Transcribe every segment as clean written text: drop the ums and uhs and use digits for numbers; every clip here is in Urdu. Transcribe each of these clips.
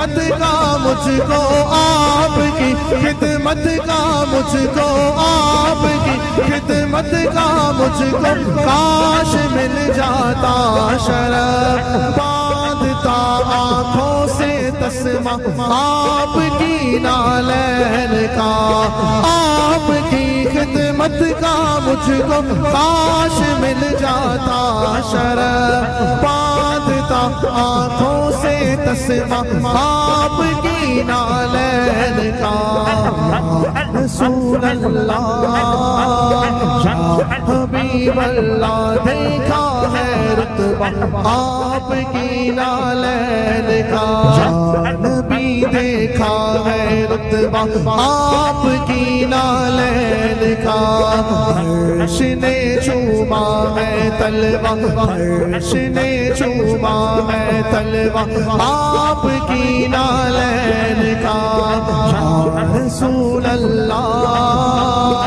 خدمت کا مجھ کو آپ کی خدمت کا مجھ کو آپ کی خدمت کا مجھ کو کاش مل جاتا شرف باندھتا آنکھوں سے تسمہ آپ کی نالین کا آپ کی خدمت کا مجھ کو کاش مل جاتا شرف باندھتا آنکھوں سے تسمہ آپ کی نالین کا رسول اللہ حبیب اللہ دیکھا ہے رتبہ آپ کی نالین کا نبی دیکھا ہے رتبہ آپ کی نالین کا عرش نے چوما ہے طلبہ عرش نے چوما ہے طلبہ آپ کی نالین کا رسول اللہ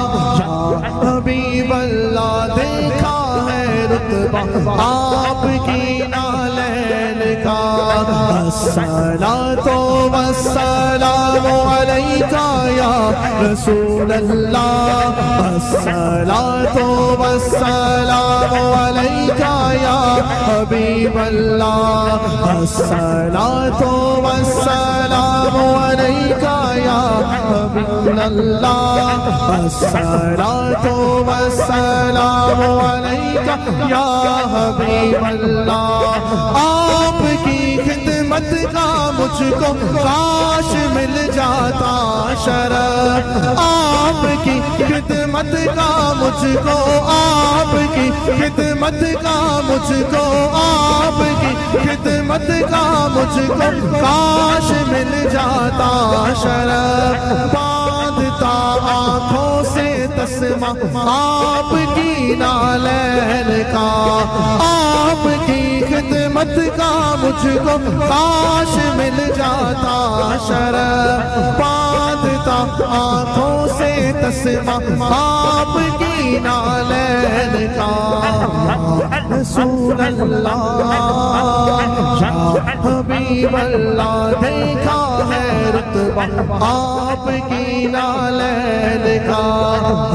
حبیب اللہ دیکھا ہے رتبہ آپ کی نالین کا الصلاۃ والسلام علیک یا رسول اللہ الصلاۃ والسلام علیک یا حبیب اللہ الصلاۃ والسلام علیک یا حبیب اللہ الصلاۃ والسلام علیک یا حبیب اللہ آپ کی خدمت کا مجھ کو کاش مل جاتا شرف آپ کی خدمت کا مجھ کو آپ کی خدمت کا مجھ کو آپ کی خدمت کا مجھ کو کاش مل جاتا شرف باندھتا آنکھوں سے تسمہ آپ کی نالین کا آپ کی خدمت کا مجھ کو کاش مل جاتا شرف باندھتا آنکھوں سے تسمہ آپ کی نالین کا رسول اللہ حبیب اللہ دیکھا ہے رتبہ آپ کی نالین کا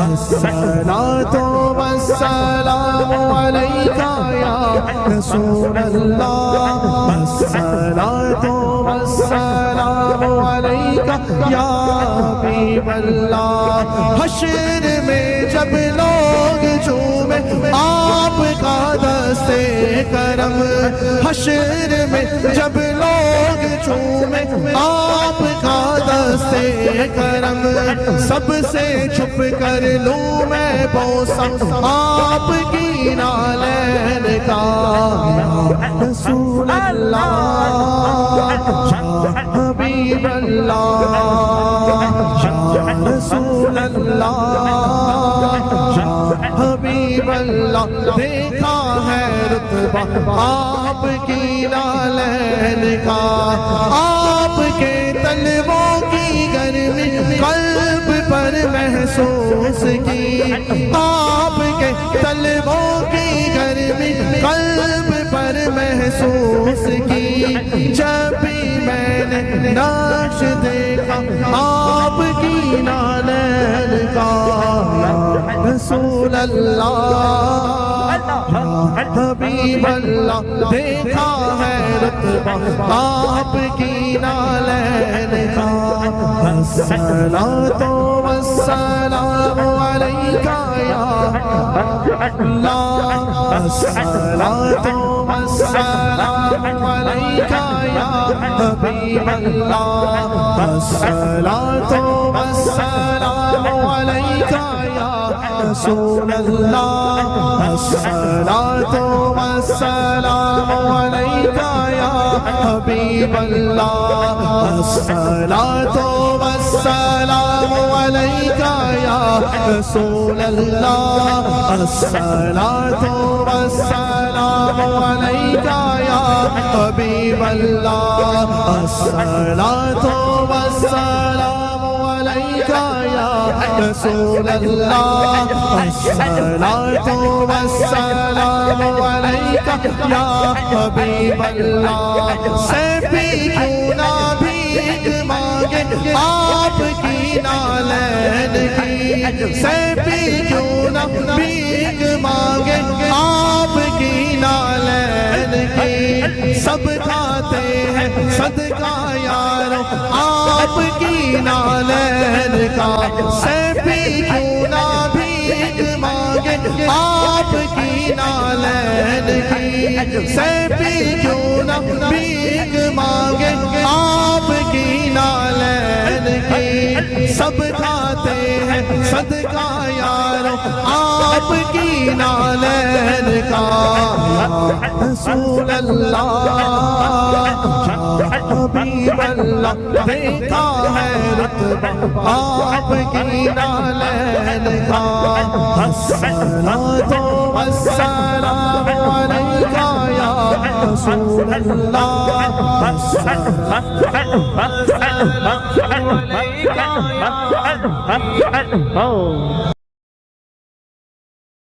الصلاۃ والسلام علیک یا رسول اللہ الصلاۃ والسلام علیک یا حبیب اللہ حشر میں جب لوگ جھومے آپ کا دستے کرم حشر میں جب لوگ جھومے آپ کا دستے کرم سب سے چھپ کر لوں میں بوسہ آپ کی نالین کا رسول اللہ حبیب اللہ رسول اللہ حبیب اللہ دیکھا ہے رتبہ آپ کی نالین کا آپ کے تلووں کی گرمی قلب پر محسوس کی آپ کے تلووں کی گرمی قلب پر محسوس کی جب بھی میں نے نقش دیکھا آپ کی نالین کا رسول اللہ حبیب اللہ دیکھا ہے رتبہ آپ کی نالین کا الصلاۃ والسلام علیک یا اللہ الصلاۃ والسلام علیک یا حبیب اللہ الصلاۃ والسلام علیک یا رسول اللہ الصلاۃ والسلام علیک یا حبیب اللہ الصلاۃ والسلام علیک یا رسول اللہ الصلاۃ والسلام علیک یا حبیب اللہ الصلاۃ والسلام علیک یا رسول اللہ الصلاۃ والسلام علیک یا حبیب اللہ سے بھی کیوں نہ بھی آپ کی نالین کی سے بھی کیوں نہ بھیک مانگے آپ کی نالین کی سب کھاتے ہیں صدقہ یارو آپ کی نالین کا سے بھی کیوں نہ بھیک مانگے آپ کی نالین کی سے بھی کیوں نہ بھیک مانگے آپ کی نالین کی سب کھاتے ہیں صدقہ یارو آپ کی نالین کا رسول اللہ حبیب اللہ دیکھا ہے رتبہ آپ کی نالین کا الصلاۃ والسلام علیکہ یا رسول اللہ الصلاۃ علیکہ یا